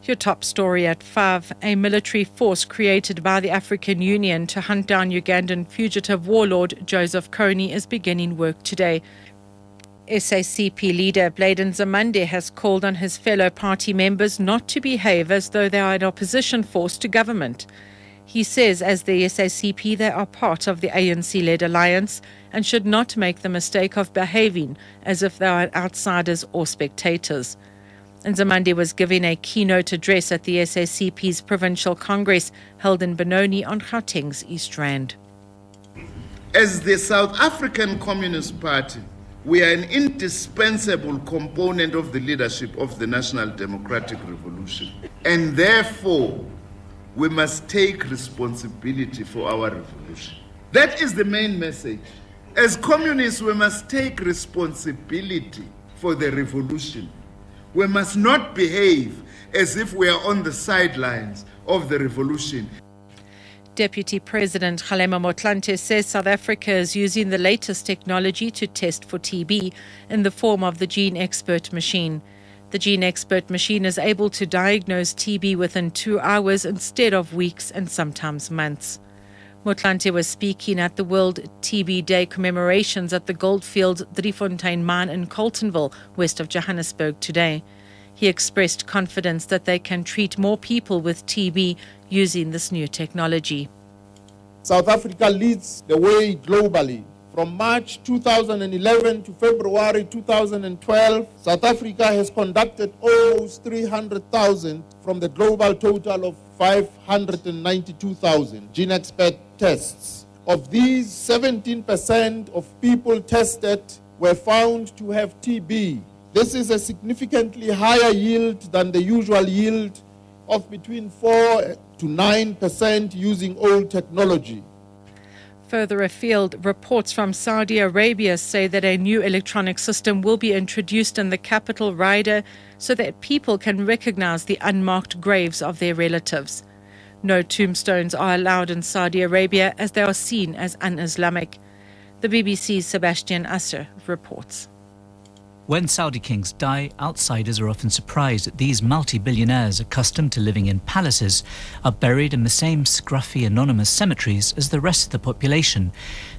Your top story at 5. A military force created by the African Union to hunt down Ugandan fugitive warlord Joseph Kony is beginning work today. SACP leader Bladen Zamande has called on his fellow party members not to behave as though they are an opposition force to government. He says as the SACP they are part of the ANC-led alliance and should not make the mistake of behaving as if they are outsiders or spectators. And Zamande was giving a keynote address at the SACP's Provincial Congress held in Benoni on Gauteng's East Rand. As the South African Communist Party, we are an indispensable component of the leadership of the National Democratic Revolution. And therefore, we must take responsibility for our revolution. That is the main message. As communists, we must take responsibility for the revolution. We must not behave as if we are on the sidelines of the revolution. Deputy President Kgalema Motlanthe says South Africa is using the latest technology to test for TB in the form of the Gene Expert machine. The Gene Expert machine is able to diagnose TB within 2 hours instead of weeks and sometimes months. Motlanthe was speaking at the World TB Day commemorations at the Goldfield Driefontein mine in Coltonville, west of Johannesburg today. He expressed confidence that they can treat more people with TB using this new technology. South Africa leads the way globally. From March 2011 to February 2012, South Africa has conducted almost 300,000 from the global total of 592,000 gene expert tests. Of these, 17% of people tested were found to have TB. This is a significantly higher yield than the usual yield of between 4 to 9% using old technology. Further afield, reports from Saudi Arabia say that a new electronic system will be introduced in the capital Riyadh so that people can recognize the unmarked graves of their relatives. No tombstones are allowed in Saudi Arabia as they are seen as un-Islamic. The BBC's Sebastian Asser reports. When Saudi kings die, outsiders are often surprised that these multi-billionaires accustomed to living in palaces are buried in the same scruffy, anonymous cemeteries as the rest of the population.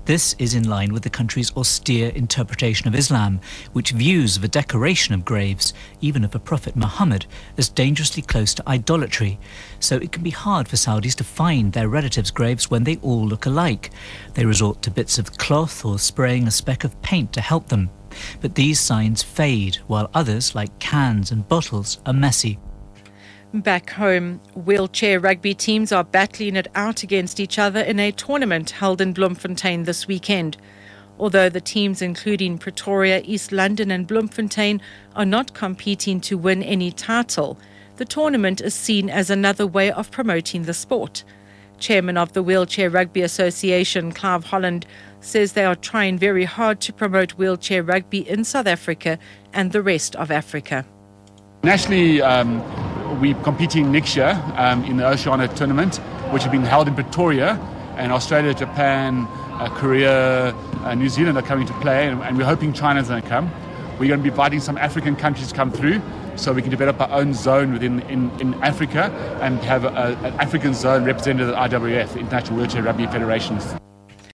This is in line with the country's austere interpretation of Islam, which views the decoration of graves, even of the Prophet Muhammad, as dangerously close to idolatry. So it can be hard for Saudis to find their relatives' graves when they all look alike. They resort to bits of cloth or spraying a speck of paint to help them. But these signs fade, while others, like cans and bottles, are messy. Back home, wheelchair rugby teams are battling it out against each other in a tournament held in Bloemfontein this weekend. Although the teams including Pretoria, East London and Bloemfontein are not competing to win any title, the tournament is seen as another way of promoting the sport. Chairman of the Wheelchair Rugby Association, Clive Holland, says they are trying very hard to promote wheelchair rugby in South Africa and the rest of Africa. Nationally, we're competing next year in the Oceania tournament, which has been held in Pretoria, and Australia, Japan, Korea, New Zealand are coming to play, and we're hoping China's going to come. We're going to be inviting some African countries to come through so we can develop our own zone in Africa and have an African zone represented at IWF, International Wheelchair Rugby Federations.